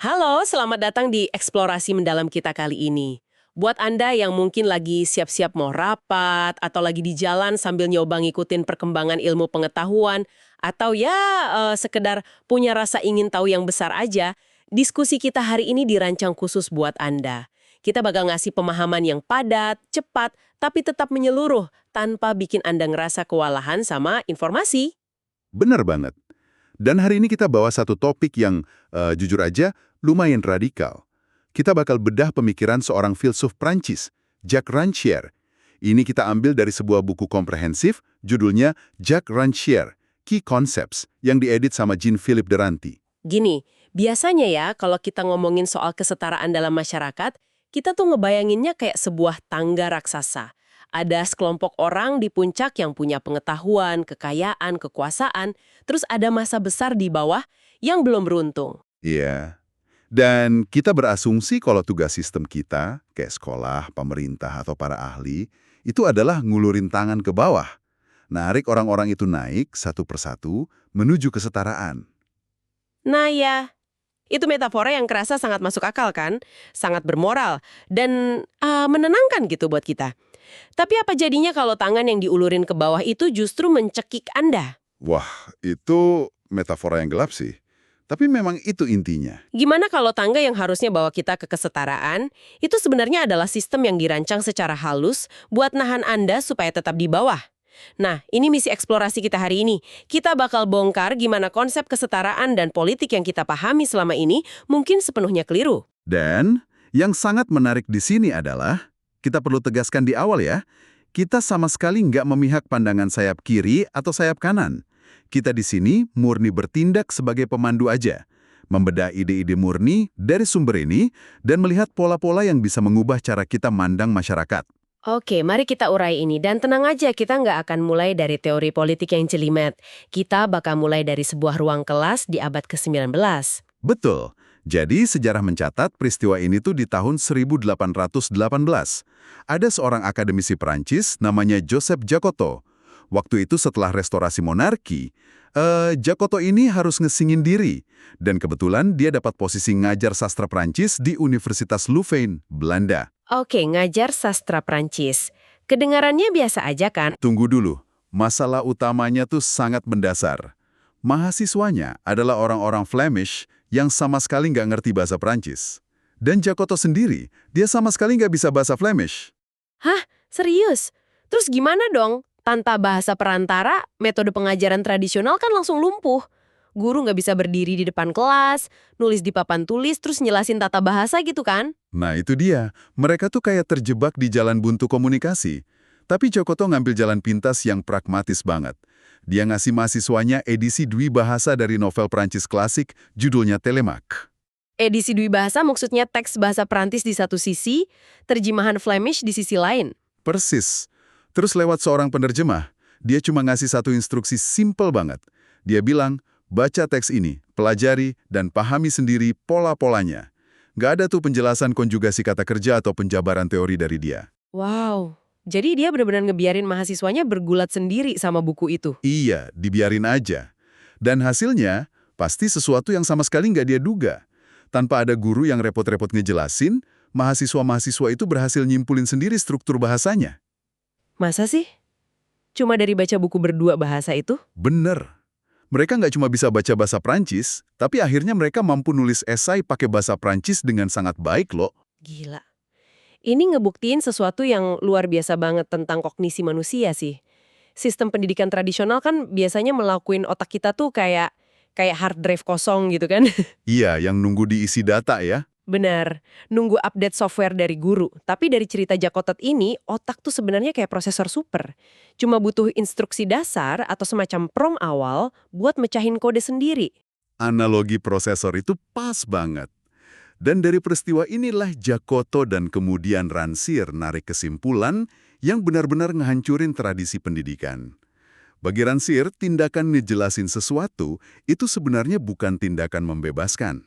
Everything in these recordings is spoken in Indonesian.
Halo, selamat datang di eksplorasi mendalam kita kali ini. Buat Anda yang mungkin lagi siap-siap mau rapat, atau lagi di jalan sambil nyoba ngikutin perkembangan ilmu pengetahuan, atau ya sekedar punya rasa ingin tahu yang besar aja, diskusi kita hari ini dirancang khusus buat Anda. Kita bakal ngasih pemahaman yang padat, cepat, tapi tetap menyeluruh, tanpa bikin Anda ngerasa kewalahan sama informasi. Benar banget. Dan hari ini kita bawa satu topik yang, jujur aja, lumayan radikal. Kita bakal bedah pemikiran seorang filsuf Prancis, Jacques Rancière. Ini kita ambil dari sebuah buku komprehensif, judulnya Jacques Rancière, Key Concepts, yang diedit sama Jean-Philippe Duranty. Gini, biasanya ya kalau kita ngomongin soal kesetaraan dalam masyarakat, kita tuh ngebayanginnya kayak sebuah tangga raksasa. Ada sekelompok orang di puncak yang punya pengetahuan, kekayaan, kekuasaan, terus ada massa besar di bawah yang belum beruntung. Iya. Dan kita berasumsi kalau tugas sistem kita, kayak sekolah, pemerintah, atau para ahli, itu adalah ngulurin tangan ke bawah. Narik orang-orang itu naik satu persatu menuju kesetaraan. Nah ya, itu metafora yang kerasa sangat masuk akal kan? Sangat bermoral dan menenangkan gitu buat kita. Tapi apa jadinya kalau tangan yang diulurin ke bawah itu justru mencekik Anda? Wah, itu metafora yang gelap sih. Tapi memang itu intinya. Gimana kalau tangga yang harusnya bawa kita ke kesetaraan, itu sebenarnya adalah sistem yang dirancang secara halus buat nahan Anda supaya tetap di bawah? Nah, ini misi eksplorasi kita hari ini. Kita bakal bongkar gimana konsep kesetaraan dan politik yang kita pahami selama ini mungkin sepenuhnya keliru. Dan yang sangat menarik di sini adalah, kita perlu tegaskan di awal ya, kita sama sekali nggak memihak pandangan sayap kiri atau sayap kanan. Kita di sini murni bertindak sebagai pemandu aja, membedah ide-ide murni dari sumber ini dan melihat pola-pola yang bisa mengubah cara kita mandang masyarakat. Oke, mari kita urai ini. Dan tenang aja, kita nggak akan mulai dari teori politik yang jelimet. Kita bakal mulai dari sebuah ruang kelas di abad ke-19. Betul. Jadi sejarah mencatat peristiwa ini tuh di tahun 1818. Ada seorang akademisi Prancis namanya Joseph Jacotot. Waktu itu setelah restorasi monarki, Jacotot ini harus ngesingin diri. Dan kebetulan dia dapat posisi ngajar sastra Prancis di Universitas Louvain, Belanda. Oke, ngajar sastra Prancis. Kedengarannya biasa aja kan? Tunggu dulu, masalah utamanya tuh sangat mendasar. Mahasiswanya adalah orang-orang Flemish yang sama sekali nggak ngerti bahasa Prancis. Dan Jacotot sendiri, dia sama sekali nggak bisa bahasa Flemish. Hah? Serius? Terus gimana dong? Tanpa bahasa perantara, metode pengajaran tradisional kan langsung lumpuh. Guru nggak bisa berdiri di depan kelas, nulis di papan tulis, terus nyelasin tata bahasa gitu kan? Nah itu dia, mereka tuh kayak terjebak di jalan buntu komunikasi. Tapi Jacotot ngambil jalan pintas yang pragmatis banget. Dia ngasih mahasiswanya edisi dwi bahasa dari novel Prancis klasik, judulnya Telemaque. Edisi dwi bahasa maksudnya teks bahasa Perancis di satu sisi, terjemahan Flemish di sisi lain. Persis. Terus lewat seorang penerjemah, dia cuma ngasih satu instruksi simple banget. Dia bilang, baca teks ini, pelajari, dan pahami sendiri pola-polanya. Nggak ada tuh penjelasan konjugasi kata kerja atau penjabaran teori dari dia. Wow, jadi dia benar-benar ngebiarin mahasiswanya bergulat sendiri sama buku itu. Iya, dibiarin aja. Dan hasilnya, pasti sesuatu yang sama sekali nggak dia duga. Tanpa ada guru yang repot-repot ngejelasin, mahasiswa-mahasiswa itu berhasil nyimpulin sendiri struktur bahasanya. Masa sih? Cuma dari baca buku berdua bahasa itu? Bener. Mereka nggak cuma bisa baca bahasa Prancis, tapi akhirnya mereka mampu nulis esai pakai bahasa Prancis dengan sangat baik loh. Gila. Ini ngebuktiin sesuatu yang luar biasa banget tentang kognisi manusia sih. Sistem pendidikan tradisional kan biasanya melakuin otak kita tuh kayak hard drive kosong gitu kan. Iya, yang nunggu diisi data ya. Benar, nunggu update software dari guru. Tapi dari cerita Jacotot ini, otak tuh sebenarnya kayak prosesor super. Cuma butuh instruksi dasar atau semacam prompt awal buat mecahin kode sendiri. Analogi prosesor itu pas banget. Dan dari peristiwa inilah Jacotot dan kemudian Rancière narik kesimpulan yang benar-benar ngehancurin tradisi pendidikan. Bagi Rancière, tindakan ngejelasin sesuatu itu sebenarnya bukan tindakan membebaskan.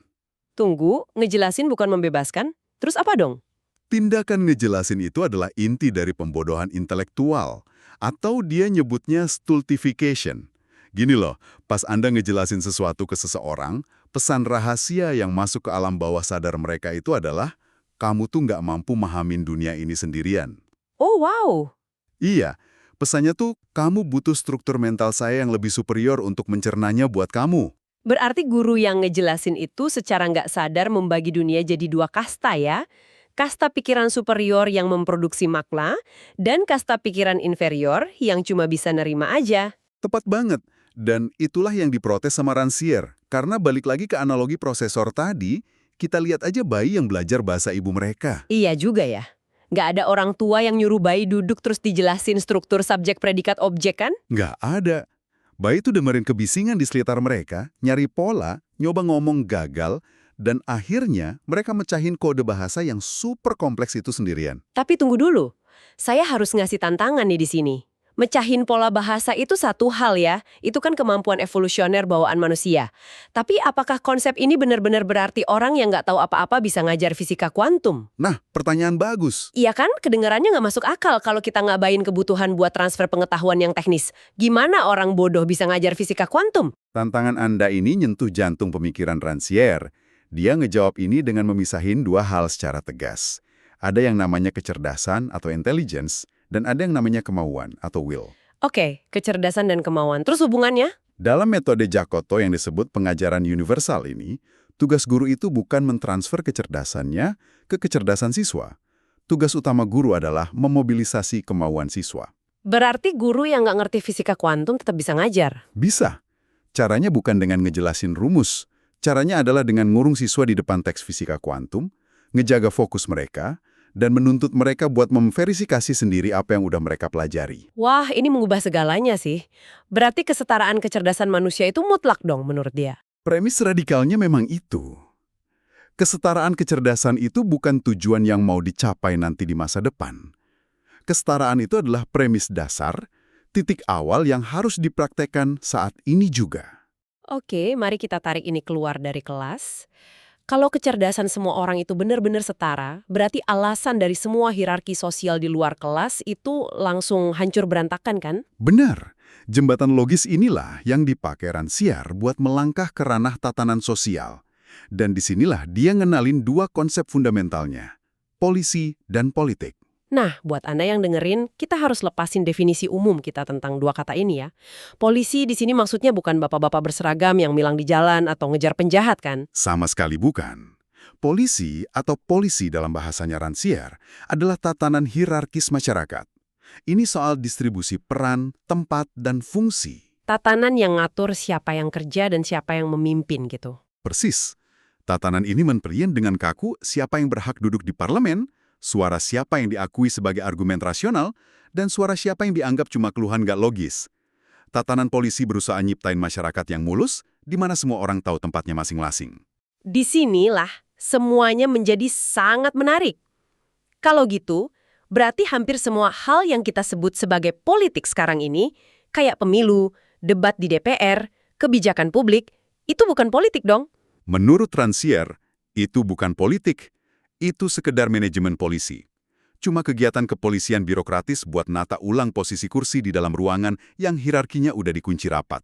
Tunggu, ngejelasin bukan membebaskan? Terus apa dong? Tindakan ngejelasin itu adalah inti dari pembodohan intelektual, atau dia nyebutnya stultification. Gini loh, pas Anda ngejelasin sesuatu ke seseorang, Pesan rahasia yang masuk ke alam bawah sadar mereka itu adalah, kamu tuh nggak mampu mahamin dunia ini sendirian. Oh, wow. Iya, pesannya tuh, kamu butuh struktur mental saya yang lebih superior untuk mencernanya buat kamu. Berarti guru yang ngejelasin itu secara nggak sadar membagi dunia jadi dua kasta ya. Kasta pikiran superior yang memproduksi makna, dan kasta pikiran inferior yang cuma bisa nerima aja. Tepat banget. Dan itulah yang diprotes sama Rancière. Karena balik lagi ke analogi prosesor tadi, kita lihat aja bayi yang belajar bahasa ibu mereka. Iya juga ya. Nggak ada orang tua yang nyuruh bayi duduk terus dijelasin struktur subjek predikat objek kan? Nggak ada. Bayi itu dengerin kebisingan di sekitar mereka, nyari pola, nyoba ngomong gagal, dan akhirnya mereka mecahin kode bahasa yang super kompleks itu sendirian. Tapi tunggu dulu. Saya harus ngasih tantangan nih di sini. Mecahin pola bahasa itu satu hal ya, itu kan kemampuan evolusioner bawaan manusia. Tapi apakah konsep ini benar-benar berarti orang yang nggak tahu apa-apa bisa ngajar fisika kuantum? Nah, pertanyaan bagus. Iya kan, kedengarannya nggak masuk akal kalau kita ngabain kebutuhan buat transfer pengetahuan yang teknis. Gimana orang bodoh bisa ngajar fisika kuantum? Tantangan Anda ini nyentuh jantung pemikiran Rancière. Dia ngejawab ini dengan memisahin dua hal secara tegas. Ada yang namanya kecerdasan atau intelligence, dan ada yang namanya kemauan atau will. Oke, kecerdasan dan kemauan. Terus hubungannya? Dalam metode Jakoto yang disebut pengajaran universal ini, tugas guru itu bukan mentransfer kecerdasannya ke kecerdasan siswa. Tugas utama guru adalah memobilisasi kemauan siswa. Berarti guru yang nggak ngerti fisika kuantum tetap bisa ngajar? Bisa. Caranya bukan dengan ngejelasin rumus. Caranya adalah dengan ngurung siswa di depan teks fisika kuantum, ngejaga fokus mereka, dan menuntut mereka buat memverifikasi sendiri apa yang udah mereka pelajari. Wah, ini mengubah segalanya sih. Berarti kesetaraan kecerdasan manusia itu mutlak dong menurut dia. Premis radikalnya memang itu. Kesetaraan kecerdasan itu bukan tujuan yang mau dicapai nanti di masa depan. Kesetaraan itu adalah premis dasar, titik awal yang harus dipraktekkan saat ini juga. Oke, mari kita tarik ini keluar dari kelas. Kalau kecerdasan semua orang itu benar-benar setara, berarti alasan dari semua hierarki sosial di luar kelas itu langsung hancur berantakan kan? Benar, jembatan logis inilah yang dipakai Rancière buat melangkah ke ranah tatanan sosial. Dan disinilah dia ngenalin dua konsep fundamentalnya, polisi dan politik. Nah, buat Anda yang dengerin, kita harus lepasin definisi umum kita tentang dua kata ini ya. Polisi di sini maksudnya bukan bapak-bapak berseragam yang milang di jalan atau ngejar penjahat kan? Sama sekali bukan. Polisi atau polisi dalam bahasanya Rancière adalah tatanan hierarkis masyarakat. Ini soal distribusi peran, tempat, dan fungsi. Tatanan yang ngatur siapa yang kerja dan siapa yang memimpin gitu. Persis. Tatanan ini menperian dengan kaku siapa yang berhak duduk di parlemen, suara siapa yang diakui sebagai argumen rasional, dan suara siapa yang dianggap cuma keluhan gak logis. Tatanan polisi berusaha nyiptain masyarakat yang mulus, di mana semua orang tahu tempatnya masing-masing. Di sinilah semuanya menjadi sangat menarik. Kalau gitu, berarti hampir semua hal yang kita sebut sebagai politik sekarang ini, kayak pemilu, debat di DPR, kebijakan publik, itu bukan politik dong. Menurut Rancière, itu bukan politik, itu sekedar manajemen polisi. Cuma kegiatan kepolisian birokratis buat nata ulang posisi kursi di dalam ruangan yang hierarkinya udah dikunci rapat.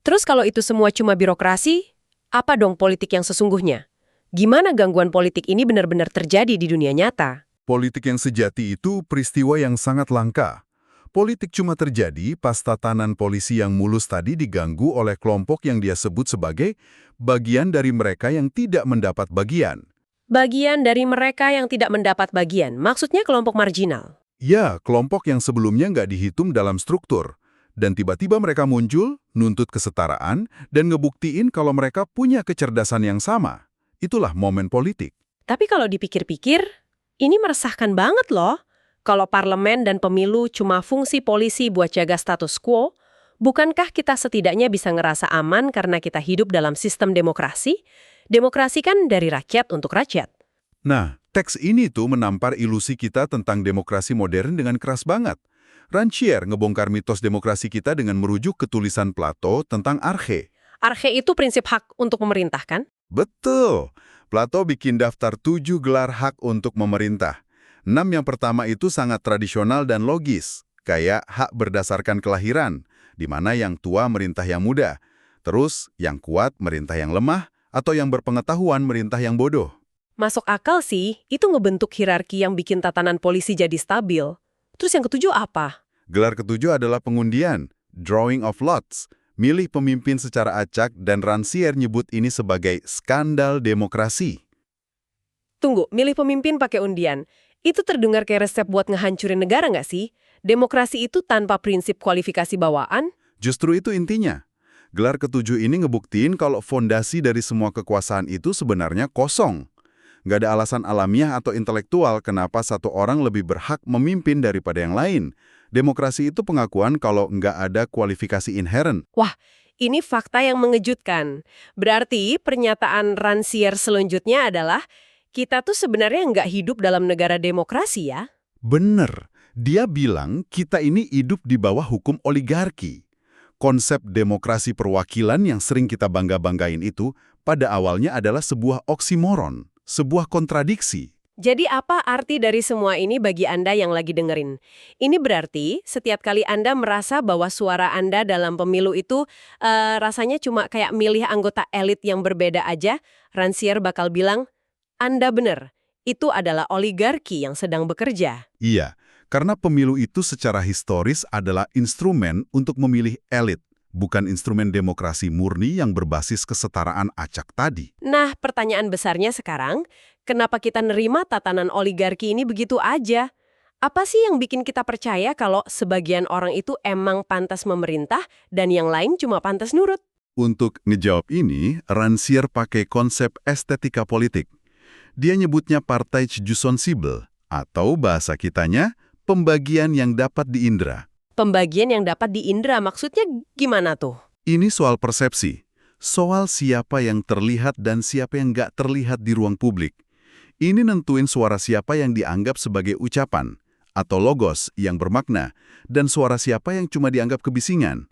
Terus kalau itu semua cuma birokrasi, apa dong politik yang sesungguhnya? Gimana gangguan politik ini benar-benar terjadi di dunia nyata? Politik yang sejati itu peristiwa yang sangat langka. Politik cuma terjadi pas tatanan polisi yang mulus tadi diganggu oleh kelompok yang dia sebut sebagai bagian dari mereka yang tidak mendapat bagian. Bagian dari mereka yang tidak mendapat bagian, maksudnya kelompok marginal. Ya, kelompok yang sebelumnya nggak dihitung dalam struktur. Dan tiba-tiba mereka muncul, nuntut kesetaraan, dan ngebuktiin kalau mereka punya kecerdasan yang sama. Itulah momen politik. Tapi kalau dipikir-pikir, ini meresahkan banget loh. Kalau parlemen dan pemilu cuma fungsi polisi buat jaga status quo, bukankah kita setidaknya bisa ngerasa aman karena kita hidup dalam sistem demokrasi? Demokrasi kan dari rakyat untuk rakyat. Nah, teks ini tuh menampar ilusi kita tentang demokrasi modern dengan keras banget. Rancière ngebongkar mitos demokrasi kita dengan merujuk ke tulisan Plato tentang arche. Arche itu prinsip hak untuk memerintah kan? Betul. Plato bikin daftar 7 gelar hak untuk memerintah. 6 yang pertama itu sangat tradisional dan logis, kayak hak berdasarkan kelahiran, di mana yang tua merintah yang muda. Terus, yang kuat merintah yang lemah, atau yang berpengetahuan merintah yang bodoh. Masuk akal sih, itu ngebentuk hierarki yang bikin tatanan polisi jadi stabil. Terus yang ketujuh apa? Gelar ketujuh adalah pengundian, drawing of lots, milih pemimpin secara acak, dan Rancière nyebut ini sebagai skandal demokrasi. Tunggu, milih pemimpin pakai undian. Itu terdengar kayak resep buat ngehancurin negara nggak sih? Demokrasi itu tanpa prinsip kualifikasi bawaan? Justru itu intinya. Gelar ketujuh ini ngebuktiin kalau fondasi dari semua kekuasaan itu sebenarnya kosong. Nggak ada alasan alamiah atau intelektual kenapa satu orang lebih berhak memimpin daripada yang lain. Demokrasi itu pengakuan kalau nggak ada kualifikasi inherent. Wah, ini fakta yang mengejutkan. Berarti pernyataan Rancière selanjutnya adalah kita tuh sebenarnya nggak hidup dalam negara demokrasi ya? Bener, dia bilang kita ini hidup di bawah hukum oligarki. Konsep demokrasi perwakilan yang sering kita bangga-banggain itu pada awalnya adalah sebuah oksimoron, sebuah kontradiksi. Jadi apa arti dari semua ini bagi Anda yang lagi dengerin? Ini berarti setiap kali Anda merasa bahwa suara Anda dalam pemilu itu rasanya cuma kayak milih anggota elit yang berbeda aja, Rancière bakal bilang, Anda bener, itu adalah oligarki yang sedang bekerja. Iya, karena pemilu itu secara historis adalah instrumen untuk memilih elit, bukan instrumen demokrasi murni yang berbasis kesetaraan acak tadi. Nah, pertanyaan besarnya sekarang, kenapa kita nerima tatanan oligarki ini begitu aja? Apa sih yang bikin kita percaya kalau sebagian orang itu emang pantas memerintah dan yang lain cuma pantas nurut? Untuk ngejawab ini, Rancière pakai konsep estetika politik. Dia nyebutnya partai sensibel, atau bahasa kitanya, pembagian yang dapat diindra. Pembagian yang dapat diindra maksudnya gimana tuh? Ini soal persepsi, soal siapa yang terlihat dan siapa yang nggak terlihat di ruang publik. Ini nentuin suara siapa yang dianggap sebagai ucapan, atau logos yang bermakna, dan suara siapa yang cuma dianggap kebisingan.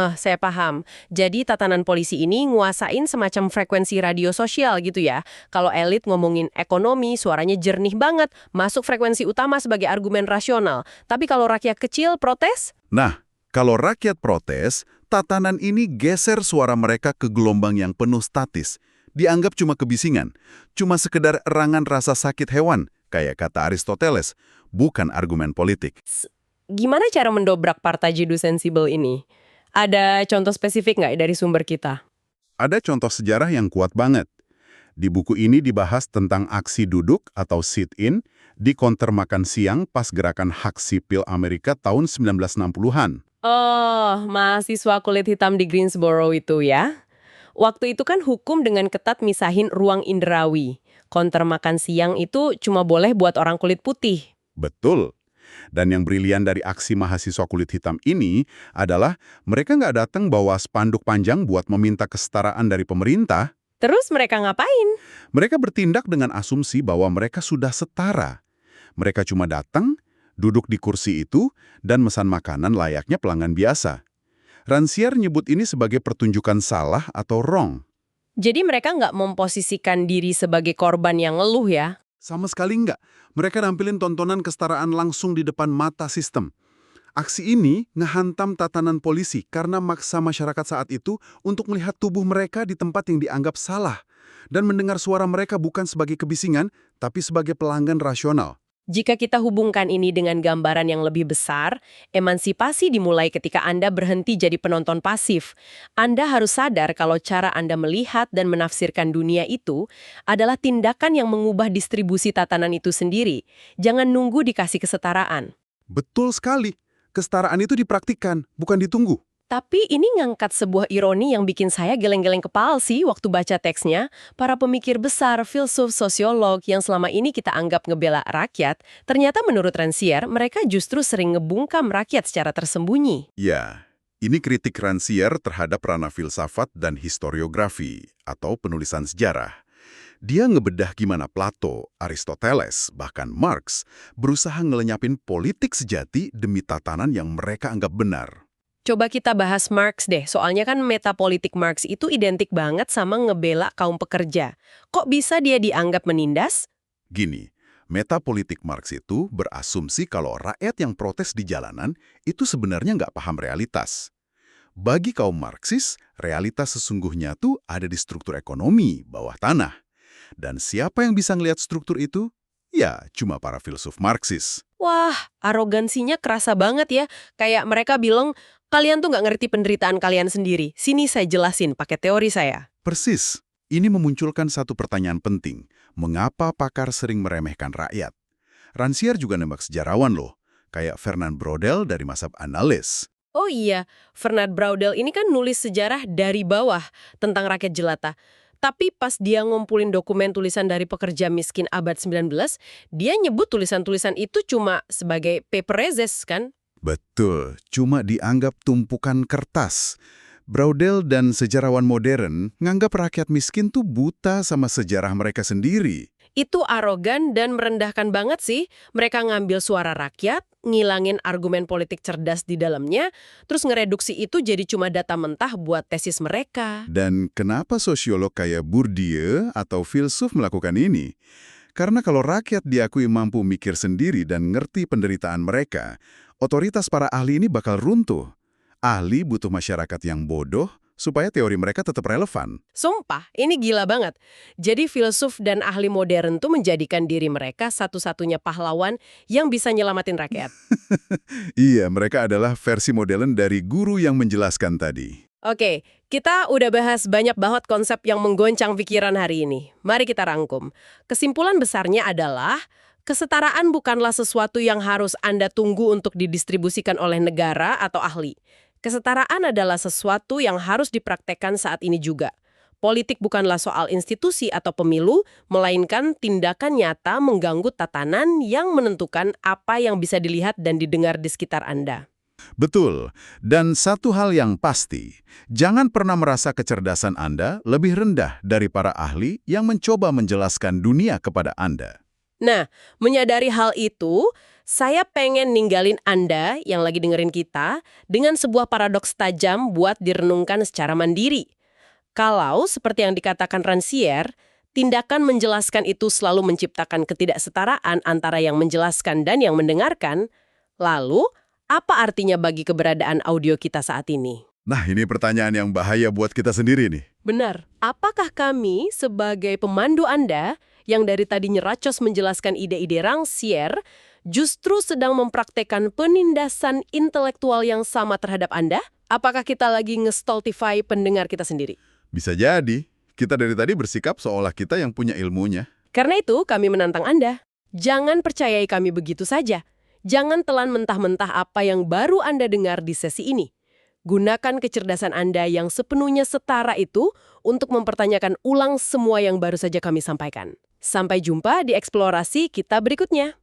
Saya paham. Jadi tatanan polisi ini nguasain semacam frekuensi radio sosial gitu ya. Kalau elit ngomongin ekonomi, suaranya jernih banget, masuk frekuensi utama sebagai argumen rasional. Tapi kalau rakyat kecil protes? Nah, kalau rakyat protes, tatanan ini geser suara mereka ke gelombang yang penuh statis. Dianggap cuma kebisingan, cuma sekedar erangan rasa sakit hewan, kayak kata Aristoteles, bukan argumen politik. Gimana cara mendobrak partai Jidu sensibel ini? Ada contoh spesifik nggak dari sumber kita? Ada contoh sejarah yang kuat banget. Di buku ini dibahas tentang aksi duduk atau sit-in di konter makan siang pas gerakan hak sipil Amerika tahun 1960-an. Oh, mahasiswa kulit hitam di Greensboro itu ya? Waktu itu kan hukum dengan ketat misahin ruang indrawi. Konter makan siang itu cuma boleh buat orang kulit putih. Betul. Dan yang brilian dari aksi mahasiswa kulit hitam ini adalah mereka nggak datang bawa spanduk panjang buat meminta kesetaraan dari pemerintah. Terus mereka ngapain? Mereka bertindak dengan asumsi bahwa mereka sudah setara. Mereka cuma datang, duduk di kursi itu, dan mesan makanan layaknya pelanggan biasa. Rancière nyebut ini sebagai pertunjukan salah atau wrong. Jadi mereka nggak memposisikan diri sebagai korban yang ngeluh ya? Sama sekali nggak. Mereka nampilin tontonan kesetaraan langsung di depan mata sistem. Aksi ini ngehantam tatanan polisi karena maksa masyarakat saat itu untuk melihat tubuh mereka di tempat yang dianggap salah dan mendengar suara mereka bukan sebagai kebisingan, tapi sebagai pelanggan rasional. Jika kita hubungkan ini dengan gambaran yang lebih besar, emansipasi dimulai ketika Anda berhenti jadi penonton pasif. Anda harus sadar kalau cara Anda melihat dan menafsirkan dunia itu adalah tindakan yang mengubah distribusi tatanan itu sendiri. Jangan nunggu dikasih kesetaraan. Betul sekali. Kesetaraan itu dipraktikkan, bukan ditunggu. Tapi ini ngangkat sebuah ironi yang bikin saya geleng-geleng kepala sih waktu baca teksnya. Para pemikir besar, filsuf, sosiolog yang selama ini kita anggap ngebela rakyat, ternyata menurut Rancière, mereka justru sering ngebungkam rakyat secara tersembunyi. Ya, ini kritik Rancière terhadap ranah filsafat dan historiografi, atau penulisan sejarah. Dia ngebedah gimana Plato, Aristoteles, bahkan Marx berusaha ngelenyapin politik sejati demi tatanan yang mereka anggap benar. Coba kita bahas Marx deh, soalnya kan metapolitik Marx itu identik banget sama ngebela kaum pekerja. Kok bisa dia dianggap menindas? Gini, metapolitik Marx itu berasumsi kalau rakyat yang protes di jalanan itu sebenarnya nggak paham realitas. Bagi kaum Marxis, realitas sesungguhnya tuh ada di struktur ekonomi bawah tanah. Dan siapa yang bisa ngelihat struktur itu? Ya, cuma para filsuf Marxis. Wah, arogansinya kerasa banget ya. Kayak mereka bilang, kalian tuh nggak ngerti penderitaan kalian sendiri. Sini saya jelasin pakai teori saya. Persis. Ini memunculkan satu pertanyaan penting. Mengapa pakar sering meremehkan rakyat? Rancière juga nembak sejarawan loh, kayak Fernand Braudel dari mazhab analis. Oh iya, Fernand Braudel ini kan nulis sejarah dari bawah tentang rakyat jelata. Tapi pas dia ngumpulin dokumen tulisan dari pekerja miskin abad 19, dia nyebut tulisan-tulisan itu cuma sebagai papereses kan? Betul, cuma dianggap tumpukan kertas. Braudel dan sejarawan modern nganggap rakyat miskin tuh buta sama sejarah mereka sendiri. Itu arogan dan merendahkan banget sih. Mereka ngambil suara rakyat, ngilangin argumen politik cerdas di dalamnya, terus ngereduksi itu jadi cuma data mentah buat tesis mereka. Dan kenapa sosiolog kayak Bourdieu atau filsuf melakukan ini? Karena kalau rakyat diakui mampu mikir sendiri dan ngerti penderitaan mereka, otoritas para ahli ini bakal runtuh. Ahli butuh masyarakat yang bodoh supaya teori mereka tetap relevan. Sumpah, ini gila banget. Jadi filsuf dan ahli modern tuh menjadikan diri mereka satu-satunya pahlawan yang bisa nyelamatin rakyat. Iya, mereka adalah versi modern dari guru yang menjelaskan tadi. Oke, kita udah bahas banyak banget konsep yang menggoncang pikiran hari ini. Mari kita rangkum. Kesimpulan besarnya adalah, kesetaraan bukanlah sesuatu yang harus Anda tunggu untuk didistribusikan oleh negara atau ahli. Kesetaraan adalah sesuatu yang harus dipraktekkan saat ini juga. Politik bukanlah soal institusi atau pemilu, melainkan tindakan nyata mengganggu tatanan yang menentukan apa yang bisa dilihat dan didengar di sekitar Anda. Betul. Dan satu hal yang pasti, jangan pernah merasa kecerdasan Anda lebih rendah dari para ahli yang mencoba menjelaskan dunia kepada Anda. Nah, menyadari hal itu, saya pengen ninggalin Anda yang lagi dengerin kita dengan sebuah paradoks tajam buat direnungkan secara mandiri. Kalau, seperti yang dikatakan Rancière, tindakan menjelaskan itu selalu menciptakan ketidaksetaraan antara yang menjelaskan dan yang mendengarkan, lalu, apa artinya bagi keberadaan audio kita saat ini? Nah, ini pertanyaan yang bahaya buat kita sendiri nih. Benar. Apakah kami sebagai pemandu Anda yang dari tadi nyeracos menjelaskan ide-ide Rancière justru sedang mempraktekkan penindasan intelektual yang sama terhadap Anda? Apakah kita lagi nge-stultify pendengar kita sendiri? Bisa jadi, kita dari tadi bersikap seolah kita yang punya ilmunya. Karena itu, kami menantang Anda. Jangan percayai kami begitu saja. Jangan telan mentah-mentah apa yang baru Anda dengar di sesi ini. Gunakan kecerdasan Anda yang sepenuhnya setara itu untuk mempertanyakan ulang semua yang baru saja kami sampaikan. Sampai jumpa di eksplorasi kita berikutnya.